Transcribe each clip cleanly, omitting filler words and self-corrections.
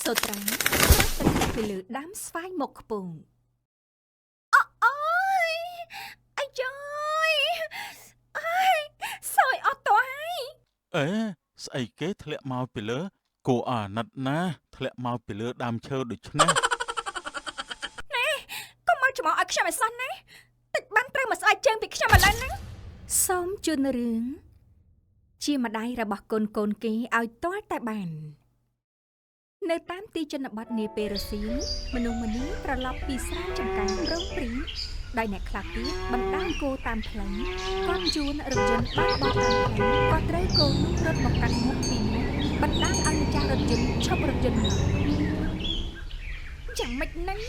សូត្រែទឹកពីលើដាំស្វាយមកខ្ពងអូយអាយអើយសើចអត់តើហើយអេស្អីគេធ្លាក់មកពីលើគួរអាណិតណាធ្លាក់មកពីលើដើមឈើដូច្នេះណែកុំមកច្មោះឲ្យខ្ញុំឲ្យសោះណាទឹកបានត្រូវមកស្អែកជើងពីខ្ញុំឥឡូវហ្នឹងសូមជូនរឿងជាម្ដាយរបស់កូនគេឲ្យទាល់តែបាននៅតាមទីជនបទនាពេលរសៀលមនុស្សម្នាត្រឡប់ពីស្រែចម្ការរងព្រីដោយអ្នកខ្លះទៀតបណ្ដាលគោតាមផ្លូវគាត់ជួនរថយន្តបានបោកតាមផ្លូវគាត់ត្រូវគោនោះរត់មកកាត់មុខពីមុខបណ្ដាលឲ្យម្ចាស់រថយន្តឈប់រថយន្តមកយ៉ាងម៉េចហ្នឹង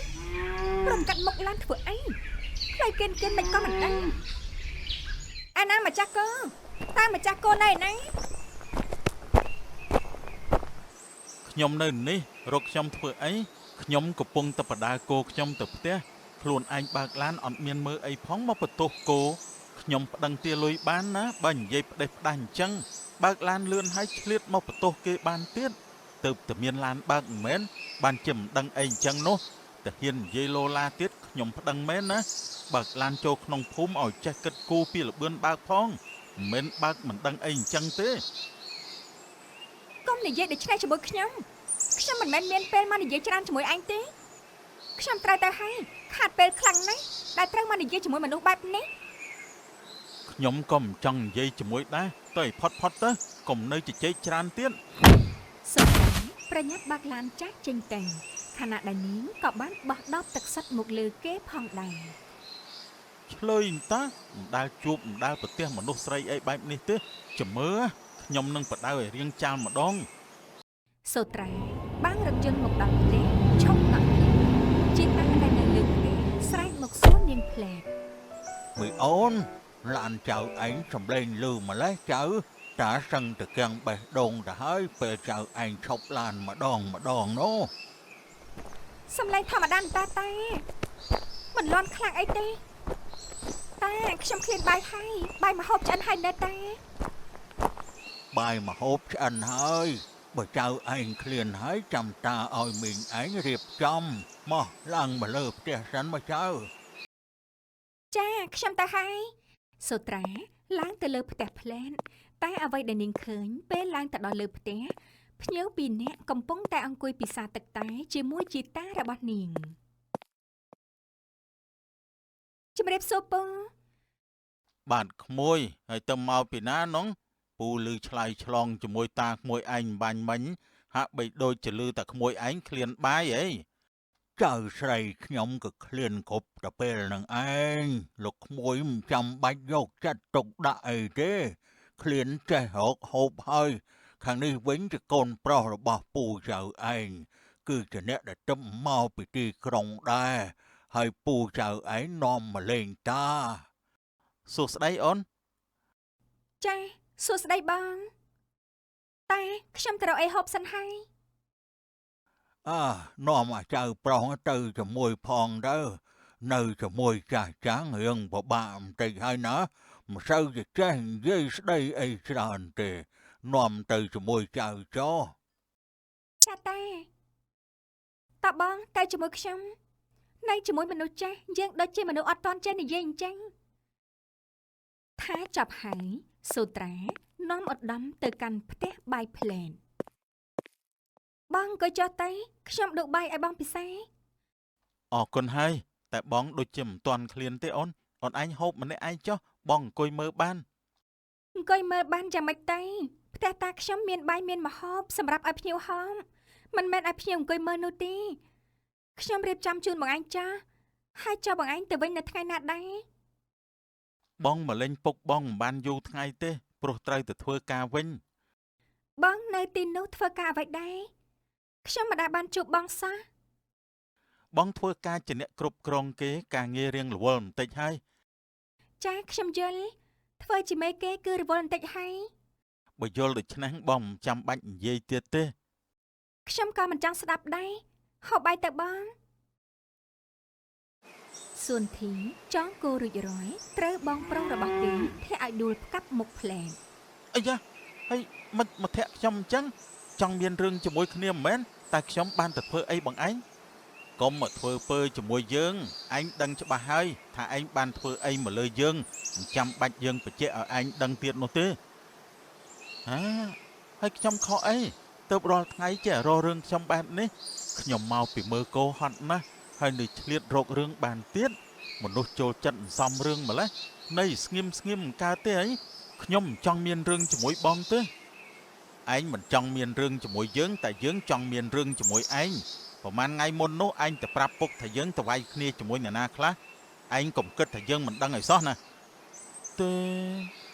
ព្រមកាត់មុខឡានធ្វើអីផ្លូវគេមិនក៏មិនដឹងអាណាម្ចាស់គោតែម្ចាស់គោណែណាខ្ញុំនៅនេះរកខ្ញុំធ្វើអីខ្ញុំកំពុងតែបដាគោខ្ញុំទៅផ្ទះខ្លួនឯងបើកឡានអត់មានមើលអីផងមកបន្ទោសគោខ្ញុំប្តឹងទាលុយបានណាបើនិយាយផ្ដេសផ្ដាស់អញ្ចឹងបើកឡានលឿនហើយឆ្លៀតមកបន្ទោសគេបានទៀតទៅតែមានឡានបើកមិនមែនបានជាមិនដឹងអីអញ្ចឹងនោះតែហ៊ាននិយាយលោឡាទៀតខ្ញុំប្តឹងមែនណាបើកឡានចូលក្នុងភូមិឲ្យចេះគិតគូរពីលបឿនបើកផងមិនមែនបើកមិនដឹងអីអញ្ចឹងទេកុំនិយាយដូចនេះជាមួយខ្ញុំមិនមែនមានពេលមកនិយាយច្រើនជាមួយអញទេខ្ញុំត្រូវទៅហើយខាត់ពេលខ្លាំងណាស់ដែលត្រូវមកនិយាយជាមួយមនុស្សបែបនេះខ្ញុំក៏មិនចង់និយាយជាមួយដែរទៅឲ្យផុតទៅកុំនៅជជែកច្រើនទៀតសុខប្រញាប់បាក់ឡានចាស់ចេញទៅខណៈដែលនាងក៏បានបោះដបទឹកសុទ្ធមកលើគេផងដែរឆ្លើយតាមិនដែលជួបមិនដែលប្រទះមនុស្សស្រីអីបែបនេះទេចាំមើលខ្ញុំនឹងបដៅឲ្យរៀងចាលម្ដងសូត្រែបាំងរថយន្តមកដល់ផ្ទះឈប់កក់ជាតាដែលនៅលើផ្ទះស្រែកមកសួរនាងផ្លែតមើលអូនឡានចៅឯងសំឡេងលឺម្លេះចៅតាសឹងតែកៀងបេះដូងទៅហើយពេលចៅឯងឈប់ឡានម្ដងនោះសំឡេងធម្មតាតាមិនលន់ខ្លាំងអីទេតាខ្ញុំឃ្លានបាយហើយបាយមហូបឆ្អិនហើយណែតាបាយមហូបឆ្អិនហើយបើចៅឯងឃ្លានហើយចាំតាឲ្យមីងឯងរៀបចំមកឡើងមកលើផ្ទះសិនមកចៅចាខ្ញុំទៅហើយសូត្រាឡើងទៅលើផ្ទះផ្លែនតែអ្វីដែលនាងឃើញពេលឡើងទៅដល់លើផ្ទះភ្ញៀវពីរនាក់កំពុងតែអង្គុយពិសាទឹកតែជាមួយជីតារបស់នាងជំរាបសួរពងបាទក្មួយហើយទៅមកពីណានងពូលឺឆ្លៃឆ្លងជាមួយតាក្មួយឯងបាញ់មិញហាក់បីដូចជាលឺតែក្មួយឯងឃ្លានបាយអីចៅស្រីខ្ញុំក៏ឃ្លានគ្រប់ទៅពេលនឹងឯងលោកក្មួយមិនចាំបាច់យកចិត្តទុកដាក់អីទេឃ្លានចេះរកហូបហើយខាងនេះវិញជាកូនប្រុសរបស់ពូចៅឯងគឺជាអ្នកដែលទៅមកពីទីក្រុងដែរហើយពូចៅឯងនាំមកលេងតាសួស្ដីអូនចាសួស្ដីបងតែខ្ញុំទៅរកអីហូបសិនហើយនាំចៅប្រុសទៅជាមួយផងទៅនៅជាមួយចាស់ចាំងរឿងពិបាកបន្តិចហើយណាមិនសូវជាចេះនិយាយស្ដីអីច្រើនទេនាំទៅជាមួយចៅចោចាតាបងទៅជាមួយខ្ញុំនៅជាមួយមនុស្សចាស់យើងដូចជាមនុស្សអត់ទាន់ចេះនិយាយអញ្ចឹងថាចាប់ហើយសូត្រានាំឧត្តមទៅកាន់ផ្ទះបាយផ្លែនបងក៏ចុះទៅខ្ញុំដួសបាយឲ្យបងពិសាអរគុណហើយតែបងដូចជាមិនទាន់ឃ្លានទេអូនឯងហូបម្នាក់ឯងចុះបងអង្គុយមើលបានយ៉ាងម៉េចទៅផ្ទះតាខ្ញុំមានបាយមានម្ហូបសម្រាប់ឲ្យភ្ញៀវហោមមិនមែនឲ្យភ្ញៀវអង្គុយមើលនោះទេខ្ញុំរៀបចំជូនបងឯងចាហើយចុះបងឯងទៅវិញនៅថ្ងៃណាដែរបងមកលេងពុកបងមិនបានយូរថ្ងៃទេព្រោះត្រូវទៅធ្វើការវិញបងនៅទីនោះធ្វើការអ្វីដែរខ្ញុំមិនដែលបានជួបបងសោះបងធ្វើការជាអ្នកគ្រប់គ្រងគេការងាររៀងរវល់បន្តិចហើយចាខ្ញុំយល់ធ្វើជាមេគេគឺរវល់បន្តិចហើយបើយល់ដូច្នេះបងមិនចាំបាច់និយាយទៀតទេខ្ញុំក៏មិនចង់ស្ដាប់ដែរហូបបាយទៅបងសួនធីចង់គោរួចរាល់ត្រូវបងប្រុសរបស់គេធាក់ឲ្យដួលផ្កាប់មុខផ្លែនអាយ៉ាហើយមកធាក់ខ្ញុំអញ្ចឹងចង់មានរឿងជាមួយគ្នាមិនមែន តែខ្ញុំបានទៅធ្វើអីបងឯងកុំមកធ្វើពើជាមួយយើងឯងដឹងច្បាស់ហើយថាឯងបានធ្វើអីមកលើយើងមិនចាំបាច់យើងបញ្ជាក់ឲ្យឯងដឹងទៀតនោះទេហាហើយខ្ញុំខកអីទៅរាល់ថ្ងៃចេះរករឿងខ្ញុំបែបនេះខ្ញុំមកពីមើលគោហត់ណាស់ហើយនៅឆ្លៀតរករឿងបានទៀតមនុស្សចូលចិត្តសំរឿងម្លេះនៃស្ងៀមមិនកើតទេអីខ្ញុំមិនចង់មានរឿងជាមួយបងទេឯងមិនចង់មានរឿងជាមួយយើងតែយើងចង់មានរឿងជាមួយឯងប្រហែលថ្ងៃមុននោះឯងទៅប្រាប់ពុកថាយើងទៅវាយគ្នាជាមួយអ្នកណាខ្លះឯងកុំគិតថាយើងមិនដឹងឲ្យសោះណាទេ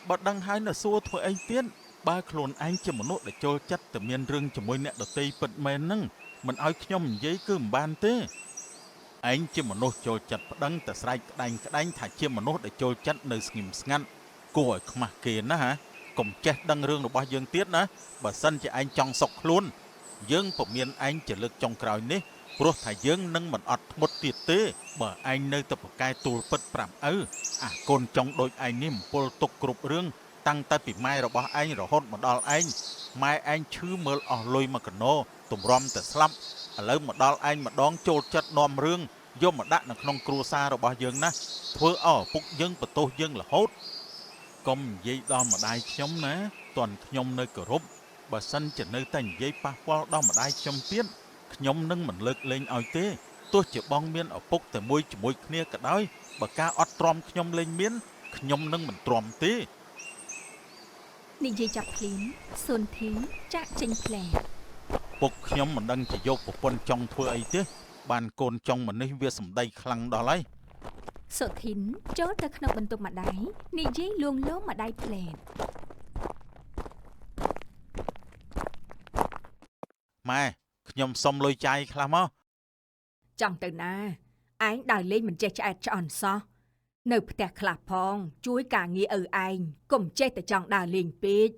បើដឹងហើយនៅសួរធ្វើអីទៀតបើខ្លួនឯងជាមនុស្សដែលចូលចិត្តតែមានរឿងជាមួយអ្នកដទៃពិតមែនហ្នឹងមិនឲ្យខ្ញុំនិយាយគឺមិនបានទេឯងជាមនុស្សចូលចិត្តប្តឹងតែស្រែកក្តែងថាជាមនុស្សដែលចូលចិត្តនៅស្ងៀមស្ងាត់គួរឲ្យខ្មាស់គេណាហ៎កុំចេះដឹងរឿងរបស់យើងទៀតណាបើសិនជាឯងចង់សុកខ្លួនយើងពុំមានឯងជាលើកចុងក្រោយនេះព្រោះថាយើងនឹងមិនអត់ធ្មត់ទៀតទេបើឯងនៅតែប្រកែទូលពិតប្រាប់ឪអាកូនចង់ដូចឯងនេះមពលទុកគ្រប់រឿងតាំងតែពីម៉ែរបស់ឯងរហូតមកដល់ឯងម៉ែឯងឈឺមើលអស់លុយមកកណោទម្រាំតែស្លាប់ឥឡូវមកដល់ឯងម្ដងចូលចិត្តនាំរឿងយកមកដាក់នៅក្នុងគ្រួសាររបស់យើងណាធ្វើឲ្យឪពុកយើងបន្ទោសយើងរហូតកុំនិយាយដល់ម្ដាយខ្ញុំណាតន់ខ្ញុំនៅគោរពបើសិនជានៅតែនិយាយប៉ះពាល់ដល់ម្ដាយខ្ញុំទៀតខ្ញុំនឹងមិនលើកលែងឲ្យទេទោះជាបងមានឪពុកតែមួយជាមួយគ្នាក៏ដោយបើការអត់ទ្រាំខ្ញុំលែងមានខ្ញុំនឹងមិនទ្រាំទេនិយាយចាប់ភ្លាមសុនធីចាក់ចេញផ្លែពុកខ្ញុំមិនដឹងជាយកប្រពន្ធចង់ធ្វើអីទេបានកូនចង់ម្នេះវាសម្ដីខ្លាំងដល់ហើយសុធីនចូលទៅក្នុងបន្ទប់ម្ដាយនិយាយលួងលោមម្ដាយផ្លែម៉ែខ្ញុំសុំលុយចាយខ្លះមកចង់ទៅណាឯងដើរលេងមិនចេះឆ្អែតឆ្អន់សោះនៅផ្ទះខ្លះផងជួយការងារឪឯងកុំចេះតែចង់ដើរលេងពេក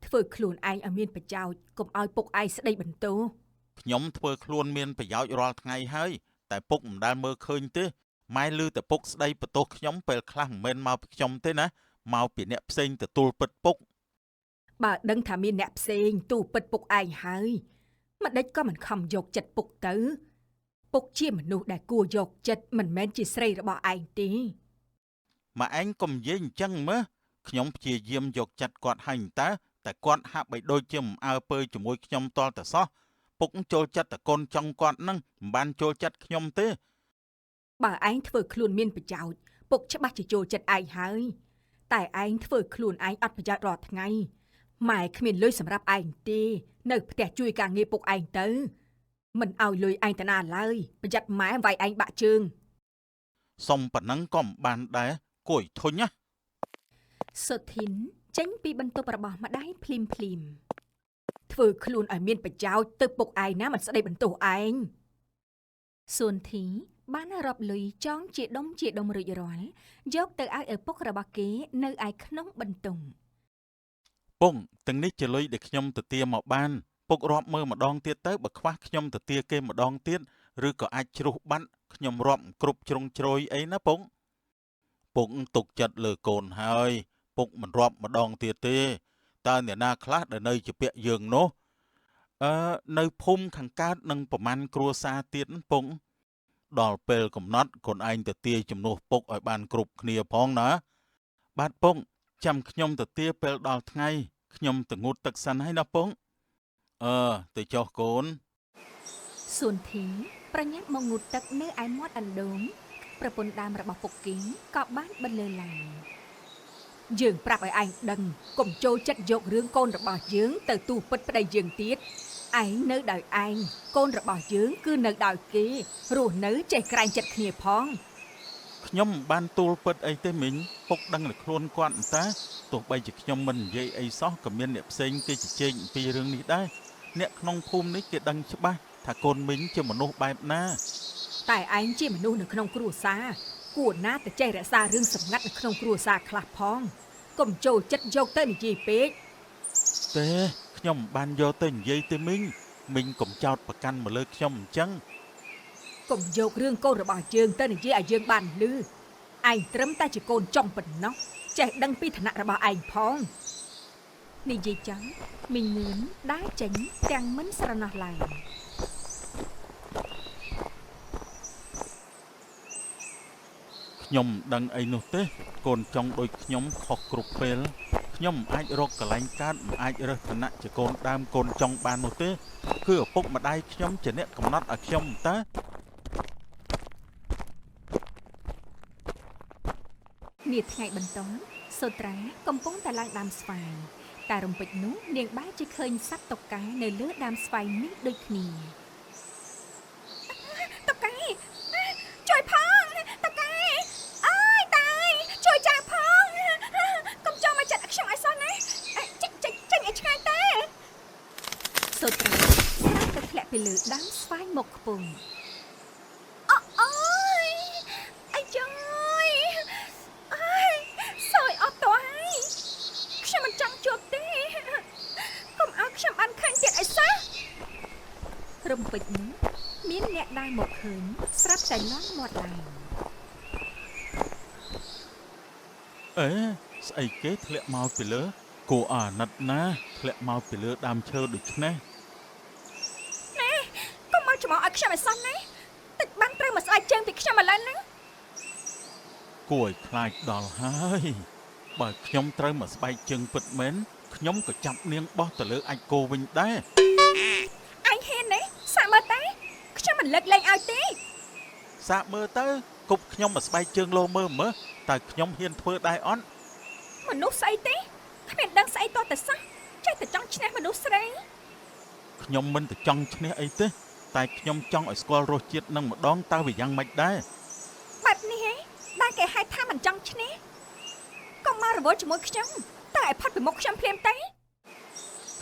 ធ្វើខ្លួនឯងឲ្យមានប្រយោជន៍កុំឲ្យពុកឯងស្ដីបន្ទោសខ្ញុំធ្វើខ្លួនមានប្រយោជន៍រាល់ថ្ងៃហើយតែពុកមិនដែលមើលឃើញទេម៉ែឮតែពុកស្ដីបន្ទោសខ្ញុំពេលខ្លះមិនមែនមកពីខ្ញុំទេណាមកពីអ្នកផ្សេងទទួលពិតពុកបើដឹងថាមានអ្នកផ្សេងទូពិតពុកឯងហើយម្ដេចក៏មិនខំយកចិត្តពុកទៅពុកជាមនុស្សដែលគួរយកចិត្តមិនមែនជាស្រីរបស់ឯងទេម៉ែឯងកុំនិយាយអញ្ចឹងមើលខ្ញុំព្យាយាមយកចិត្តគាត់ហើយតែគាត់ហាក់បីដូចជាមិនអើពើជាមួយខ្ញុំតលតែសោះពុកចូលចិត្តតែកូនចង់គាត់នឹងមិនបានចូលចិត្តខ្ញុំទេបើឯងធ្វើខ្លួនមានប្រយោជន៍ពុកច្បាស់ជាចូលចិត្តឯងហើយតែឯងធ្វើខ្លួនឯងអត់ប្រយោជន៍រាល់ថ្ងៃម៉ែគ្មានលុយសម្រាប់ឯងទេនៅផ្ទះជួយការងារពុកឯងទៅមិនឲ្យលុយឯងតាណាឡើយប្រយ័ត្នម៉ែវាយឯងបាក់ជើងសុំប៉ុណ្ណឹងក៏មិនបានដែរគួយធុញណាសុធីនចេញពីបន្ទប់របស់ម្ដាយភ្លាមធ្វើខ្លួនឲ្យមានប្រយោជន៍ទៅពុកឯងណាមិនស្ដីបន្ទោសឯងសួនធីបានរាប់លុយចងជាដុំរួចរាល់យកទៅឲ្យឪពុករបស់គេនៅឯក្នុងបន្ទង់ពងទាំងនេះជាលុយដែលខ្ញុំទៅទាមកបានពុករាប់មើលម្ដងទៀតទៅបើខ្វះខ្ញុំទៅទាគេម្ដងទៀតឬក៏អាចជ្រុះបាត់ខ្ញុំរាប់គ្រប់ជ្រុងជ្រោយអីណាពុកទុកចិត្តលើកូនហើយពុកមិនរាប់ម្ដងទៀតទេតើអ្នកណាខ្លះដែលនៅជាពាក់យើងនោះនៅភូមិខាងកើតនឹងប្រមាណគ្រួសារទៀតពុកដល់ពេលកំណត់កូនឯងទៅទាជំនួសពុកឲ្យបានគ្រប់គ្នាផងណាបាទពុកចាំខ្ញុំទៅទាពេលដល់ថ្ងៃខ្ញុំទៅងូតទឹកសិនហើយណាពុកទៅចុះកូនសួនធីប្រញាប់មកងូតទឹកនៅឯមាត់អណ្ដូងប្រពន្ធដើមរបស់ពុកគីក៏បានបន្លឺឡើងយើងប្រាប់ឲ្យឯងដឹងកុំចូលចិត្តយករឿងកូនរបស់យើងទៅទូពិតប្តីយើងទៀតឯងនៅដោយឯងកូនរបស់យើងគឺនៅដោយគេរស់នៅចេះក្រែងចិត្តគ្នាផងខ្ញុំមិនបានទូលពិតអីទេមីងពុកដឹងតែខ្លួនគាត់អន្តាទោះបីជាខ្ញុំមិននិយាយអីសោះក៏មានអ្នកផ្សេងគេជជែកអំពីរឿងនេះដែរអ្នកក្នុងភូមិនេះគេដឹងច្បាស់ថាកូនមីងជាមនុស្សបែបណាតែឯងជាមនុស្សនៅក្នុងគ្រួសារគួរណាតែចេះរក្សារឿងសម្ងាត់នៅក្នុងគ្រួសារខ្លះផងកុំចូលចិត្តយកទៅនិយាយពេកទេខ្ញុំមិនបានយកទៅនិយាយទេមីងកុំចោទប្រកាន់មកលើខ្ញុំអញ្ចឹងកុំយករឿងកូនរបស់យើងទៅនិយាយឲ្យយើងបានឮឯងត្រឹមតែជាកូនចំប៉ុណ្ណោះចេះដឹងពីឋានៈរបស់ឯងផងនិយាយចឹងមីងងឿនដើរចេញទាំងមិនស្រណោះឡើយ ខ្ញុំមិនដឹងអីនោះទេកូនចង់ដូចខ្ញុំខុសគ្រប់ពេលខ្ញុំមិនអាចរកកន្លែងកើតមិនអាចរើសឋានៈជាកូនដើមកូនចង់បាននោះទេគឺឪពុកម្ដាយខ្ញុំជាអ្នកកំណត់ឲ្យខ្ញុំតើនាថ្ងៃបន្ទាប់សូត្រាកំពុងតែឡើងដើមស្វាយតែរំពេចនោះនាងបែរជាឃើញសត្វតុកែនៅលើដើមស្វាយនេះដូចគ្នាតុកែជួយផងតុកែអើយតាយជួយចាផងកុំចូលមកចិត្តខ្ញុំឲ្យសោះណាចេញឲ្យឆ្ងាយទេសូត្រាស្រាប់តែធ្លាក់ពីលើដើមស្វាយមកខ្ពស់អូយអាយយសោយអត់តោះហើយខ្ញុំមិនចង់ជួបទេកុំឲ្យខ្ញុំបានឃើញទៀតអីសោះរំពេចនោះមានអ្នកដើរមកឃើញស្រាប់តែលន់មាត់ឡើងអេស្អីគេធ្លាក់មកពីលើគួរអាណិតណាធ្លាក់មកពីលើដើមឈើដូចនេះណែកុំមកច្មោះឲ្យខ្ញុំឲ្យសោះណាតិចបានត្រូវមកស្អែកជើងពីខ្ញុំឥឡូវហ្នឹងគួរឲ្យខ្លាចដល់ហើយបើខ្ញុំត្រូវមកស្បែកជើងពិតមែនខ្ញុំក៏ចាប់នាងបោះទៅលើអាចគោវិញដែរអញហ៊ានទេសាក់មើលតែខ្ញុំមិនលើកលែងឲ្យទេសាកមើលទៅគប់ខ្ញុំមកស្បែកជើងលោមើលមើលតើខ្ញុំហ៊ានធ្វើដែរអត់មនុស្សស្អីទេគ្មានដឹងស្អីតតែសោះចេះតែចង់ឈ្នះមនុស្សស្រីខ្ញុំមិនទៅចង់ឈ្នះអីទេតែខ្ញុំចង់ឲ្យស្គាល់រសជាតិនឹងម្ដងតើវាយ៉ាងម៉េចដែរបែបនេះហ៎ដែលគេហៅថាមិនចង់ឈ្នះកុំមករវល់ជាមួយខ្ញុំតែឲ្យផុតពីមុខខ្ញុំភ្លាមទេ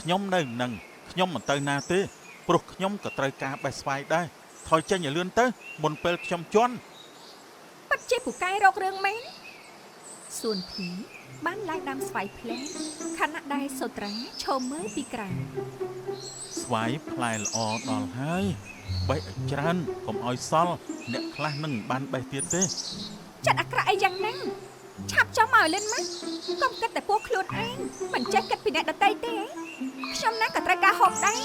ខ្ញុំនៅនឹងខ្ញុំមិនទៅណាទេព្រោះខ្ញុំក៏ត្រូវការបេះស្វាយដែរថយចេញឲ្យលឿនទៅមុនពេលខ្ញុំជន់ពិតជាពូកែរករឿងមែនសួនធីបានឡើងដើមស្វាយភ្លែងខណៈដែលសូត្រាឈរមើលពីក្រៅស្វាយផ្លែល្អដល់ហើយបេះឲ្យច្រើនកុំឲ្យសល់អ្នកខ្លះនឹងបានបេះទៀតទេចិត្តអាក្រក់អីយ៉ាងហ្នឹងឆាប់ចុះមកឲ្យលិនមកកុំគិតតែពួកខ្លួនឯងមិនចេះគិតពីអ្នកដទៃទេខ្ញុំណាក៏ត្រូវការហូបដែរ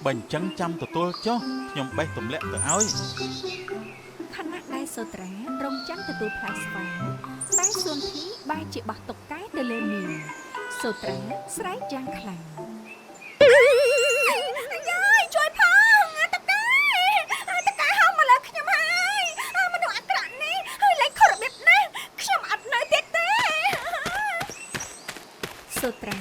បើអញ្ចឹងចាំទទួលចុះខ្ញុំបេះទម្លាក់ទៅឲ្យខណៈដែលសូត្រារងចាំទទួលផ្លែស្វាយតែសួនធីបែរជាបោះតុកកែទៅលើនាងសូត្រាស្រែកយ៉ាងខ្លាំងយាយជួយផងតុកកែហៅមកលើខ្ញុំហើយមនុស្សអាក្រក់នេះហើយលេងខុសរបៀបណាស់ខ្ញុំអត់នៅទៀតទេសូត្រា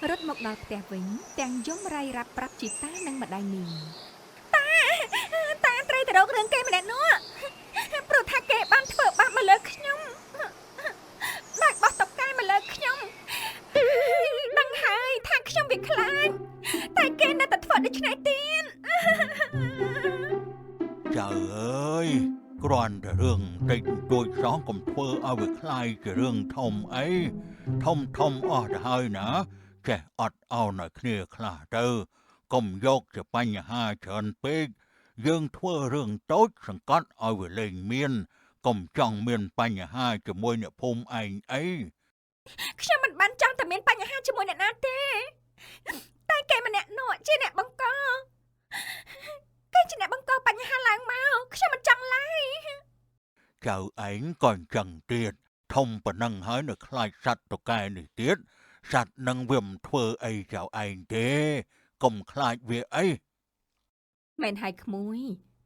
រត់មកដល់ផ្ទះវិញទាំងយំរាយរាប់ប្រាប់ជីតានិងម្ដាយនាងតាត្រូវទៅរករឿងគេម្នាក់នោះព្រោះថាគេបានធ្វើបាបមកលើខ្ញុំដោយបោះតុកកែមកលើខ្ញុំដឹងហើយថាខ្ញុំវាខ្លាចតែគេនៅតែធ្វើដូច្នេះទៀតចៅអើយគ្រាន់តែរឿងតិចតួចសោះកុំធ្វើឲ្យវាខ្លាយជារឿងធំអីធំអស់ទៅហើយណាចេះអត់ឱនឲ្យគ្នាខ្លះទៅកុំយកជាបញ្ហាច្រើនពេកយើងធ្វើរឿងតូចសង្កត់ឲ្យវាលែងមានកុំចង់មានបញ្ហាជាមួយអ្នកភូមិឯងអីខ្ញុំមិនបានចង់តែមានបញ្ហាជាមួយអ្នកណាទេតែគេម្នាក់នោះជាអ្នកបង្កគេជាអ្នកបង្កបញ្ហាឡើងមកខ្ញុំមិនចង់ឡើយចៅឯងក៏អញ្ចឹងទៀតធំប៉ុណ្ណឹងហើយនៅខ្លាចសត្វតុកែនេះទៀតសត្វនឹងវាមិនធ្វើអីចៅឯងទេកុំខ្លាចវាអីមែនហើយក្មួយ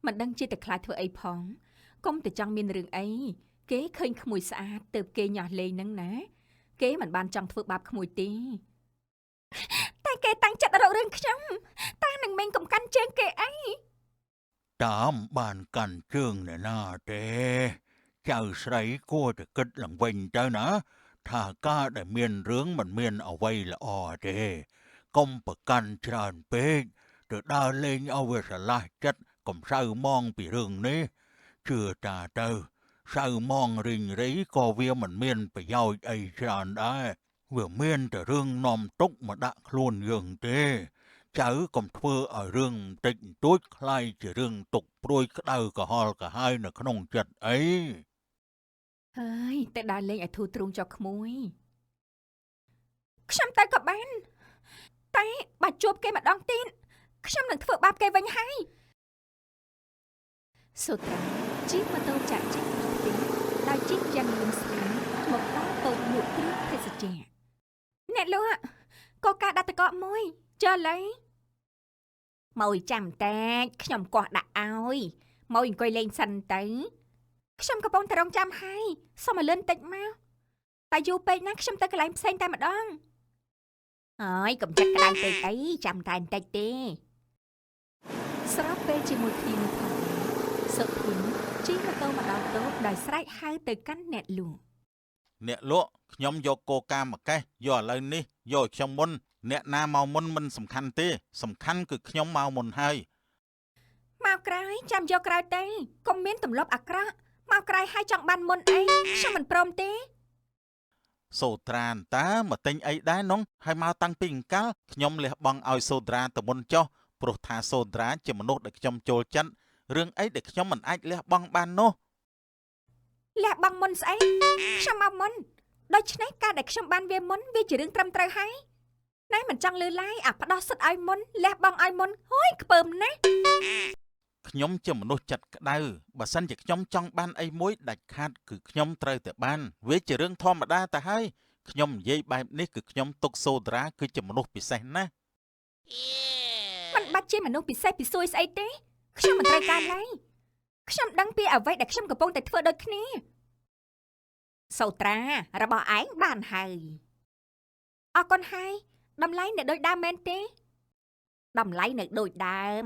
មិនដឹងជាតែខ្លាចធ្វើអីផងកុំតែចង់មានរឿងអីគេឃើញក្មួយស្អាតទៅគេញាស់លេងហ្នឹងណាគេមិនបានចង់ធ្វើបាបក្មួយទេតែគេតាំងចិត្តរករឿងខ្ញុំតានឹងមេងកំកាន់ជើងគេអីតាមបានកាន់ជើងអ្នកណាទេចៅស្រីគួរតែគិតឡើងវិញទៅណាថាការដែលមានរឿងមិនមានអ្វីល្អទេកុំប្រកាន់ច្រើនពេកទៅដើរលេងឲ្យវាស្រឡះចិត្តកុំសៅមងពីរឿងនេះជឿតាទៅសៅមងរីងរៃក៏វាមិនមានប្រយោជន៍អីច្រើនដែរវាមានតែរឿងនាំទុកមកដាក់ខ្លួនយើងទេចៅកុំធ្វើឲ្យរឿងបន្តិចបន្តួចคล้ายជារឿងទុកព្រួយក្តៅក្រហល់ក្រហាយនៅក្នុងចិត្តអីហើយតែដើរលេងឲ្យធូរទ្រូងចុះក្មួយខ្ញុំទៅក៏បានតែបើជួបគេម្ដងទៀតខ្ញុំនឹងធ្វើបាបគេវិញហើយសូត្រា ជិះម៉ូតូចាក់ចេញពីផ្ទះដោយជិះយ៉ាងលឿនស្រួលមកដល់តូបលក់គ្រឿងភេសជ្ជៈអ្នកលក់កកាដាក់តកកមួយចុះឡើយម៉ួយចាំតែខ្ញុំកោះដាក់ឲ្យម៉ួយអង្គុយលេងសិនទៅខ្ញុំកំពុងតែរងចាំហើយសុំឲ្យលឿនតិចមកតែយូរពេកណាខ្ញុំទៅកន្លែងផ្សេងតែម្ដងអើយកុំចិត្តក្តៅពេកអីចាំតែបន្តិចទេស្របពេលជាមួយគ្នានោះផងសុភិនជិះម៉ូតូមកដល់តូបដោយស្រែកហៅទៅកាន់អ្នកលក់ អ្នកលក់ខ្ញុំយកកូកាមួយកេះយកឥឡូវនេះយកឲ្យខ្ញុំមុនអ្នកណាមកមុនមិនសំខាន់ទេសំខាន់គឺខ្ញុំមកមុនហើយ មកក្រោយចាំយកក្រោយទេកុំមានទម្លាប់អាក្រក់មកក្រោយឲ្យចង់បានមុនអីខ្ញុំមិនព្រមទេ សូត្រានតើមកទិញអីដែរនងហើយមកតាំងពីអង្កលខ្ញុំលះបង់ឲ្យសូត្រាទៅមុនចុះព្រោះថាសូត្រាជាមនុស្សដែលខ្ញុំចូលចិត្តរឿងអីដែលខ្ញុំមិនអាចលះបង់បាននោះ លះបង់មុនស្អីខ្ញុំមកមុនដូច្នេះការដែលខ្ញុំបានវាមុនវាជារឿងត្រឹមត្រូវហើយណែមិនចង់លឺឡាយអាផ្ដោះសិតឲ្យមុនលះបង់ឲ្យមុនហួយខ្ពើមណាស់ ខ្ញុំជាមនុស្សចិត្តក្តៅបើសិនជាខ្ញុំចង់បានអីមួយដាច់ខាតគឺខ្ញុំត្រូវតែបានវាជារឿងធម្មតាទៅហើយខ្ញុំនិយាយបែបនេះគឺខ្ញុំទុកសូត្រាគឺជាមនុស្សពិសេសណាស់ មិនបាច់ជាមនុស្សពិសេសពិសួយស្អីទេខ្ញុំមិនត្រូវការឡើយខ្ញុំដឹងពីអ្វីដែលខ្ញុំកំពុងតែធ្វើដូចគ្នាសូត្រារបស់ឯងបានហើយអរគុណហើយតម្លៃនៅដូចដើមមែនទេតម្លៃនៅដូចដើម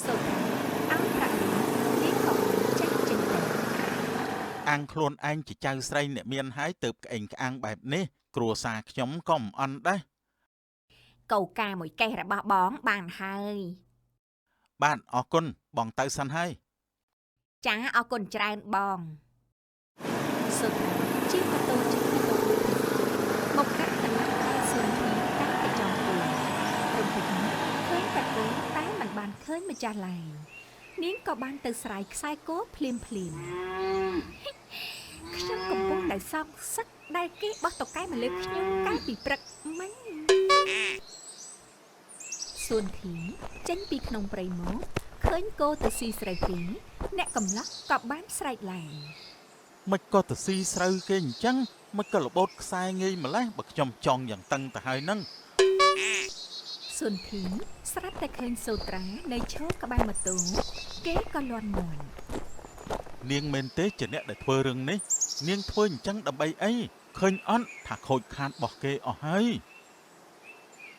សូត្រាអោប្រាក់នេះក៏ចេះចេញទៅ អាំងខ្លួនឯងជាចៅស្រីអ្នកមានហើយទៅក្អេងក្អាងបែបនេះគ្រួសារខ្ញុំក៏មិនអន់ដែរ កូកាមួយកេះរបស់បងបានហើយ បាទអរគុណបងទៅសិនហើយ ចាអរគុណច្រើនបងសុទ្ធជិះម៉ូតូជិះម៉ូតូមកកាត់កន្លះតែសួនទីតែទៅចង់គូរំពេចនេះឃើញតែគោតែមិនបានឃើញម្ចាស់ឡើយនាងក៏បានទៅស្រ័យខ្សែគោភ្លាមខ្ញុំកំពុងតែសោកសឹកដែលគេបោះតកែមកលើខ្ញុំកាលពីព្រឹកមិញសួនធីចេញពីក្នុងព្រៃមកឃើញគោទៅស៊ីស្រូវគេអ្នកកំឡោះក៏បានស្រែកឡើង មិនក៏ទៅស៊ីស្រូវគេអញ្ចឹងមិនក៏របូតខ្សែងាយម្លេះបើខ្ញុំចង់យ៉ាងតឹងទៅហើយនឹង សុនធីស្រាប់តែឃើញសូត្រានៅឈរក្បែរម៉ូតូគេក៏លន់មាត់ នាងមែនទេជាអ្នកដែលធ្វើរឿងនេះនាងធ្វើអញ្ចឹងដើម្បីអីឃើញអត់ថាខូចខាតរបស់គេអស់ហើយ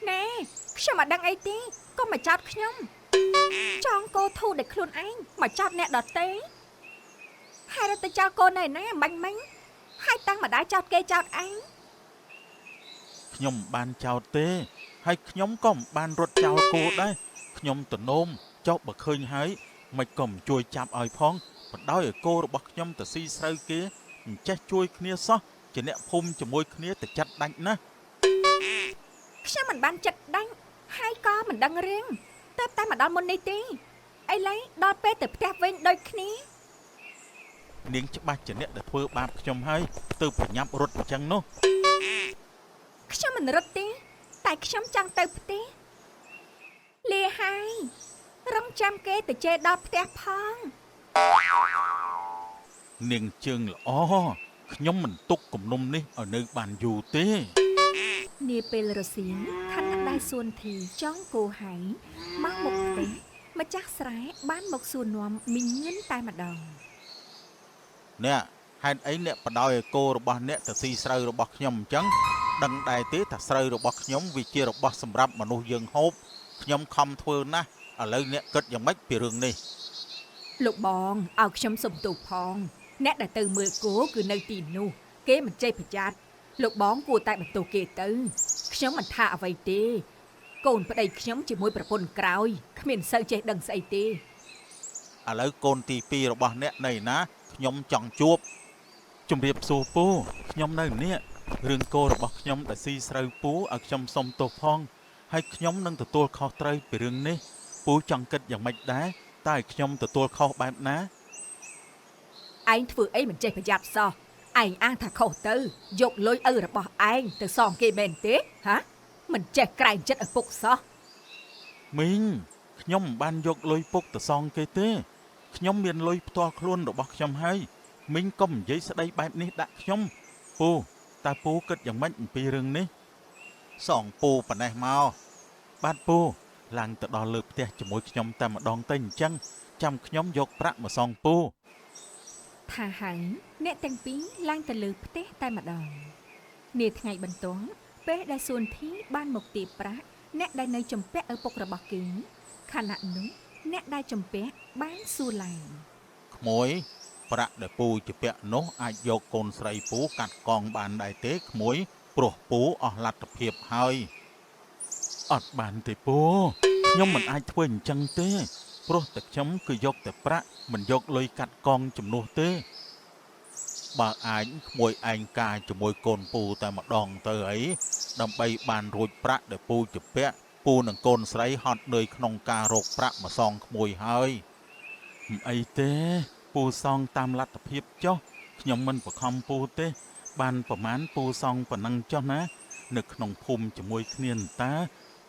ណែខ្ញុំមិនដឹងអីទេកុំមកចោទខ្ញុំចង់គោធូរដែលខ្លួនឯងមកចោទអ្នកដទៃហើយរត់ទៅចោទកូននៅណាបាញ់មិញហើយតាំងម្ដាយចោទគេចោទឯង ខ្ញុំមិនបានចោទទេហើយខ្ញុំក៏មិនបានរត់ចោលគោដែរខ្ញុំទំនោមចុះបើឃើញហើយមិនក៏មិនជួយចាប់ឲ្យផងបណ្ដោយឲ្យគោរបស់ខ្ញុំទៅស៊ីស្រូវគេមិនចេះជួយគ្នាសោះជាអ្នកភូមិជាមួយគ្នាទៅចាត់ដាច់ណា ខ្ញុំមិនបានចិត្តដាច់ហើយក៏មិនដឹងរឿងតែតែមកដល់មុននេះទេឥឡូវដល់ពេលទៅផ្ទះវិញដូចគ្នា នាងច្បាស់ជាអ្នកដែលធ្វើបាបខ្ញុំហើយទៅប្រញាប់រត់អញ្ចឹងនោះ ខ្ញុំមិនរត់ទេតែខ្ញុំចង់ទៅផ្ទះលាហើយរងចាំគេទៅជេរដល់ផ្ទះផង នាងជើងល្អខ្ញុំមិនទុកគំនុំនេះឲ្យនៅបានយូរទេ នាពេលរសៀលខណៈដែលសួនធីចង់គោហៃមកមុខផ្ទះម្ចាស់ស្រែបានមកសួរនាំមីងឿនតែម្ដង អ្នកហេតុអីអ្នកបដ ாய் ឲ្យគោរបស់អ្នកទៅស៊ីស្រូវរបស់ខ្ញុំអញ្ចឹងដឹងដែរទេថាស្រូវរបស់ខ្ញុំវាជារបស់សម្រាប់មនុស្សយើងហូបខ្ញុំខំធ្វើណាស់ឥឡូវអ្នកគិតយ៉ាងម៉េចពីរឿងនេះ លោកបងឲ្យខ្ញុំសុំទោសផងអ្នកដែលទៅមើលគោគឺនៅទីនោះគេមិនចេះប្រយ័ត្នលោកបងគួរតែបន្ទោសគេទៅខ្ញុំមិនថាអ្វីទេកូនប្តីខ្ញុំជាមួយប្រពន្ធក្រោយគ្មានសូវចេះដឹងស្អីទេ ឥឡូវកូនទី2របស់អ្នកនៅណាខ្ញុំចង់ជួបជំរាបសួរពូខ្ញុំនៅនេះរឿងគោរបស់ខ្ញុំដែលស៊ីស្រូវពូឲ្យខ្ញុំសុំទោសផងហើយខ្ញុំនឹងទទួលខុសត្រូវពីរឿងនេះពូចង់គិតយ៉ាងម៉េចដែរតើឲ្យខ្ញុំទទួលខុសបែបណា ឯងធ្វើអីមិនចេះប្រយ័ត្នសោះឯងអាងថាខុសទៅយកលុយឪរបស់ឯងទៅសងគេមែនទេហាមិនចេះក្រែងចិត្តឪពុកសោះ មីងខ្ញុំមិនបានយកលុយពុកទៅសងគេទេ ខ្ញុំមានលុយផ្ទាល់ខ្លួនរបស់ខ្ញុំហើយមីងកុំនិយាយស្ដីបែបនេះដាក់ខ្ញុំពូតើពូគិតយ៉ាងម៉េចអំពីរឿងនេះ សងពូប៉ណ្ណេះមក បាទពូឡើងទៅដល់លើផ្ទះជាមួយខ្ញុំតែម្ដងទៅអញ្ចឹងចាំខ្ញុំយកប្រាក់មកសងពូ ថាហើយអ្នកទាំងពីរឡើងទៅលើផ្ទះតែម្ដងនាថ្ងៃបន្ទាប់ពេលដែលសួនធីបានមកទាបប្រាក់អ្នកដែលនៅចំពាក់ឪពុករបស់គេខណៈនោះអ្នកដែលចំពាក់បានសួរឡើង ក្មួយប្រាក់ដែលពូជាពាក់នោះអាចយកកូនស្រីពូកាត់កងបានដែរទេក្មួយព្រោះពូអស់លទ្ធភាពហើយ អត់បានទេពូខ្ញុំមិនអាចធ្វើអញ្ចឹងទេព្រោះតែខ្ញុំគឺយកតែប្រាក់មិនយកលុយកាត់កងជំនួសទេ បើអាចក្មួយឯងការជាមួយកូនពូតែម្ដងទៅអីដើម្បីបានរួចប្រាក់ដែលពូជាពាក់ពូនិងកូនស្រីហត់នឿយក្នុងការរកប្រាក់មកសងក្មួយហើយ មិនអីទេពូសងតាមលទ្ធភាពចុះខ្ញុំមិនបខំពូទេបានប្រមាណពូសងប៉ុណ្ណឹងចុះណានៅក្នុងភូមិជាមួយគ្នាតា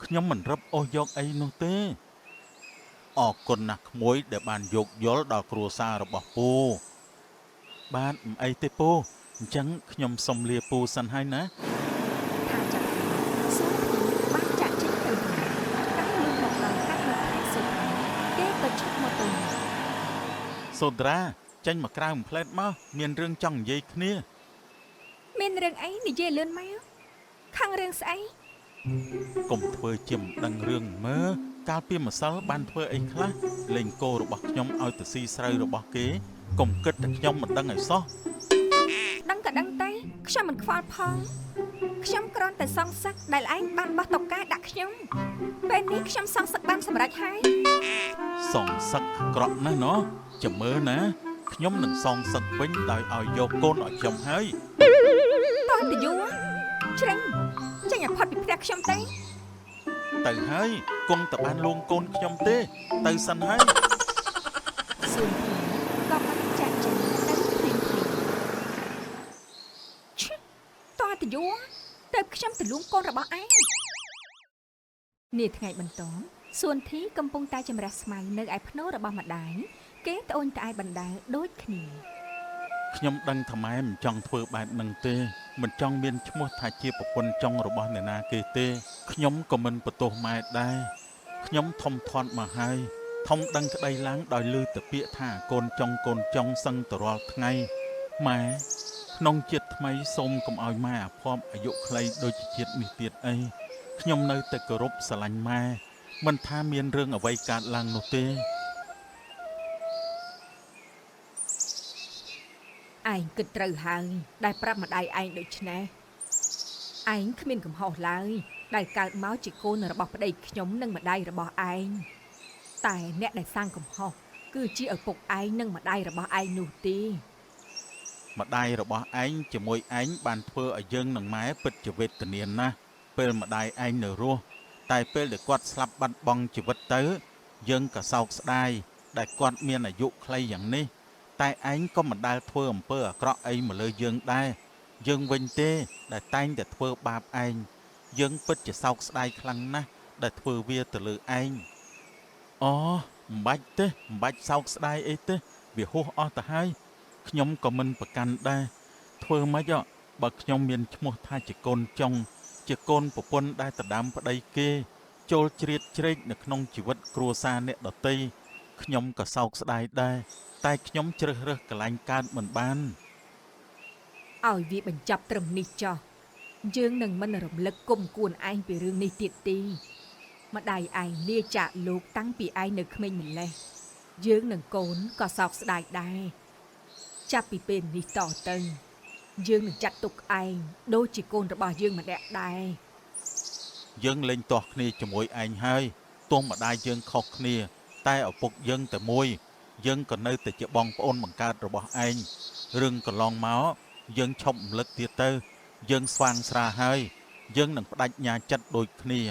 ខ្ញុំមិនរឹបអូសយកអីនោះទេ អរគុណណាស់ក្មួយដែលបានយោគយល់ដល់គ្រួសាររបស់ពូ បាទមិនអីទេពូអញ្ចឹងខ្ញុំសុំលាពូសិនហើយណា ថាចាប់សួនធីបានចាក់ចេញទៅវិញតែលុះមកដល់កាត់លើផ្ទះសុនធីគេក៏ឈប់មកទៅ សូត្រាចេញមកក្រៅមួយផ្លែតមកមានរឿងចង់និយាយគ្នា មានរឿងអីនិយាយលឿនមកខាងរឿងស្អី កុំធ្វើជាមិនដឹងរឿងមើលកាលពីម្សិលបានធ្វើអីខ្លះលេងគោរបស់ខ្ញុំឲ្យទៅស៊ីស្រូវរបស់គេកុំគិតតែខ្ញុំមិនដឹងឲ្យសោះ ដឹងក៏ដឹងតែខ្ញុំមិនខ្វល់ផងខ្ញុំគ្រាន់តែសងសឹកដែលឯងបានបោះតុកែដាក់ខ្ញុំពេលនេះខ្ញុំសងសឹកបានសម្រេចហើយ សងសឹកអាក្រក់ណាស់ណោះចាំមើលណាខ្ញុំនឹងសងសឹកវិញដោយឲ្យយកកូនឲ្យខ្ញុំហើយ តោះទៅយូរជ្រេញចេញឲ្យផុតពីផ្ទះខ្ញុំទៅ ទៅហើយគង់តែបានលួងកូនខ្ញុំទេទៅសិនហើយ សួនធីក៏បានចាក់ចេញទៅភ្លាមឈឹតោះទៅយូរទៅខ្ញុំទៅលួងកូនរបស់ឯងនាថ្ងៃបន្ទាប់សួនធីកំពុងតែចម្រះស្មៅនៅឯភ្នូររបស់ម្ដាយគេត្អូញត្អែបណ្ដាលដូចគ្នា ខ្ញុំដឹងថាម៉ែមិនចង់ធ្វើបែបហ្នឹងទេមិនចង់មានឈ្មោះថាជាប្រពន្ធចុងរបស់អ្នកណាគេទេខ្ញុំក៏មិនបន្ទោសម៉ែដែរខ្ញុំធំធាត់មកហើយធំដឹងក្តីឡើងដោយលឺតែពាក្យថាកូនចុងសឹងតរាល់ថ្ងៃម៉ែក្នុងជាតិថ្មីសូមកុំឲ្យម៉ែអាភ័ព្វអាយុខ្លីដូចជាជាតិនេះទៀតអីខ្ញុំនៅតែគោរពស្រឡាញ់ម៉ែមិនថាមានរឿងអ្វីកើតឡើងនោះទេ ឯងគិតត្រូវហើយដែលប្រាប់ម្ដាយឯងដូច្នេះឯងគ្មានកំហុសឡើយដែលកើតមកជាកូនរបស់ប្តីខ្ញុំនិងម្ដាយរបស់ឯងតែអ្នកដែលសាងកំហុសគឺជាឪពុកឯងនិងម្ដាយរបស់ឯងនោះទេ ម្ដាយរបស់ឯងជាមួយឯងបានធ្វើឲ្យយើងនិងម៉ែពិតជាវេទនាណាស់ពេលម្ដាយឯងនៅរស់តែពេលដែលគាត់ស្លាប់បាត់បង់ជីវិតទៅយើងក៏សោកស្ដាយដែលគាត់មានអាយុខ្លីយ៉ាងនេះតែឯងក៏មិនដែលធ្វើអំពើអាក្រក់អីមកលើយើងដែរយើងវិញទេដែលតែងតែធ្វើបាបឯងយើងពិតជាសោកស្ដាយខ្លាំងណាស់ដែលធ្វើវាទៅលើឯងអូមិនបាច់ទេមិនបាច់សោកស្ដាយអីទេវាហួសអស់ទៅហើយ ខ្ញុំក៏មិនប្រកាន់ដែរធ្វើម៉េចបើខ្ញុំមានឈ្មោះថាជាកូនចុងជាកូនប្រពន្ធដែលដណ្ដើមប្តីគេចូលជ្រៀតជ្រែកនៅក្នុងជីវិតគ្រួសារអ្នកដទៃខ្ញុំក៏សោកស្ដាយដែរតែខ្ញុំជ្រើសរើសកន្លែងកើតមិនបាន ឲ្យវាបញ្ចប់ត្រឹមនេះចុះយើងនឹងមិនរំលឹកគុំគួនឯងពីរឿងនេះទៀតទេម្ដាយឯងលាចាកលោកតាំងពីឯងនៅក្មេងម្លេះយើងនឹងកូនក៏សោកស្ដាយដែរចាប់ពីពេលនេះតទៅយើងនឹងចាត់ទុកឯងដូចជាកូនរបស់យើងម្នាក់ដែរ យើងលែងទាស់គ្នាជាមួយឯងហើយទោះម្ដាយយើងខុសគ្នាតែឪពុកយើងតែមួយយើងក៏នៅតែជាបងប្អូនបង្កើតរបស់ឯងរឿងកន្លងមកយើងឈប់រំលឹកទៀតទៅយើងស្វាងស្រាហើយយើងនឹងបដិញ្ញាចិត្តដូចគ្នា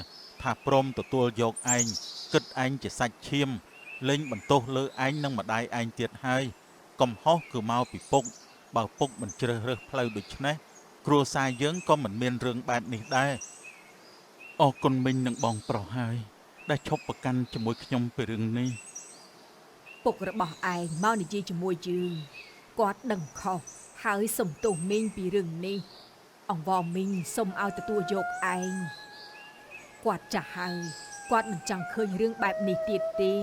ថាព្រមទទួលយកឯងគិតឯងជាសាច់ឈាមលែងបន្ទោសលើឯងនិងម្ដាយឯងទៀតហើយកំហុសគឺមកពីពុកបើពុកមិនជ្រើសរើសផ្លូវដូចនេះគ្រួសារយើងក៏មិនមានរឿងបែបនេះដែរអរគុណមីងនិងបងប្រុសហើយដែលឈប់ប្រកាន់ជាមួយខ្ញុំពីរឿងនេះ ពុករបស់ឯងមកនិយាយជាមួយយើងគាត់ដឹងខុសហើយសុំទោសមីងពីរឿងនេះអង្វរមីងសុំឲ្យទទួលយកឯងគាត់ចាស់ហើយគាត់មិនចង់ឃើញរឿងបែបនេះទៀតទេ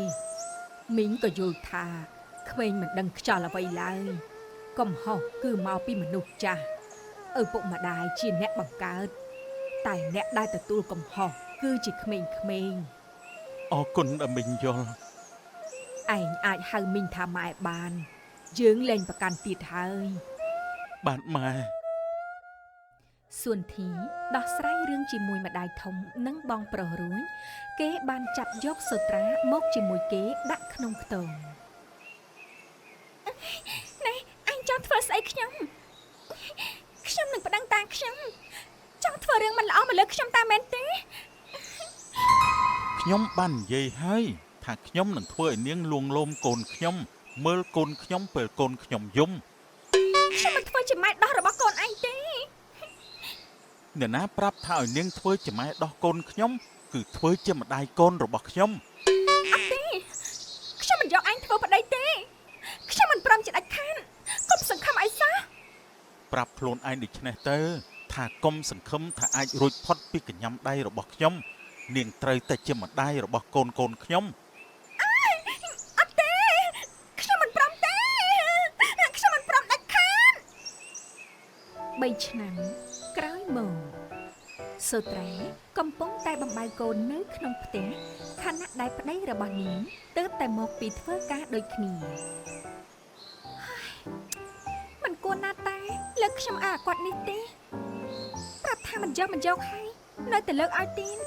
មីងក៏យល់ថាក្មេងមិនដឹងខ្យល់អ្វីឡើយកំហុសគឺមកពីមនុស្សចាស់ឪពុកម្ដាយជាអ្នកបង្កើតតែអ្នកដែលទទួលកំហុសគឺជាក្មេងៗ អរគុណដែលមីងយល់ ឯងអាចហៅមីងថាម៉ែបានយើងលែងប្រកាន់ទៀតហើយ បាទម៉ែ សួនធីដោះស្រាយរឿងជាមួយម្ដាយធំនិងបងប្រុសរួចគេបានចាប់យកសូត្រាមកជាមួយគេដាក់ក្នុងខ្ទមណែអញចង់ធ្វើស្អីខ្ញុំនឹងប្តឹងតាខ្ញុំចង់ធ្វើរឿងមិនល្អមកលើខ្ញុំតាមែនទេ ខ្ញុំបាននិយាយហើយថាខ្ញុំនឹងធ្វើឲ្យនាងលួងលោមកូនខ្ញុំមើលកូនខ្ញុំពេលកូនខ្ញុំយំ ខ្ញុំមិនធ្វើជាម៉ែដោះរបស់កូនឯងទេ អ្នកណាប្រាប់ថាឲ្យនាងធ្វើជាម៉ែដោះកូនខ្ញុំគឺធ្វើជាម្ដាយកូនរបស់ខ្ញុំ អត់ទេខ្ញុំមិនយកឯងធ្វើប្តីទេខ្ញុំមិនព្រមជាដាច់ខាតកុំសង្ឃឹមអីសោះ ប្រាប់ខ្លួនឯងដូច្នេះទៅថាកុំសង្ឃឹមថាអាចរួចផុតពីកញ្ញាំដៃរបស់ខ្ញុំនាងត្រូវតែជាម្ដាយរបស់កូនខ្ញុំ អត់ទេខ្ញុំមិនព្រមទេខ្ញុំមិនព្រមដាច់ខាត3ឆ្នាំក្រោយមកសូត្រាកំពុងតែបំបៅកូននៅក្នុងផ្ទះខណៈដែលប្តីរបស់នាងទើបតែមកពីធ្វើការដូចគ្នាមិនគួរណាស់តែលើកខ្ញុំអាគាត់នេះទេប្រាប់ថាមិនយកហើយនៅតែលើកឲ្យទៀត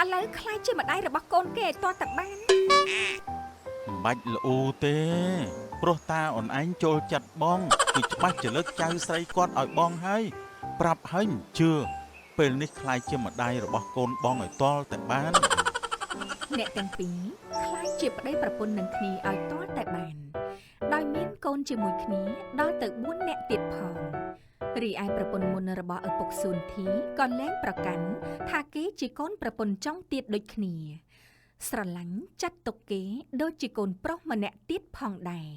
ឥឡូវខ្លាចជាម្ដាយរបស់កូនគេឲ្យទាល់តែបាន មិនបាច់ល្អូទេព្រោះតាអូនឯងចូលចិត្តបងគឺច្បាស់ជាលើកចៅស្រីគាត់ឲ្យបងហើយប្រាប់ហើយមិនជឿពេលនេះខ្លាចជាម្ដាយរបស់កូនបងឲ្យទាល់តែបាន អ្នកទាំងពីរខ្លាចជាប្តីប្រពន្ធនឹងគ្នាឲ្យទាល់តែបានដោយមានកូនជាមួយគ្នាដល់ទៅ4នាក់ទៀតផងរីឯប្រពន្ធមុនរបស់ឪពុកសួនធីក៏លែងប្រកាន់ថាគេជាកូនប្រពន្ធចុងទៀតដូចគ្នាស្រឡាញ់ចាត់ទុកគេដូចជាកូនប្រុសម្នាក់ទៀតផងដែរ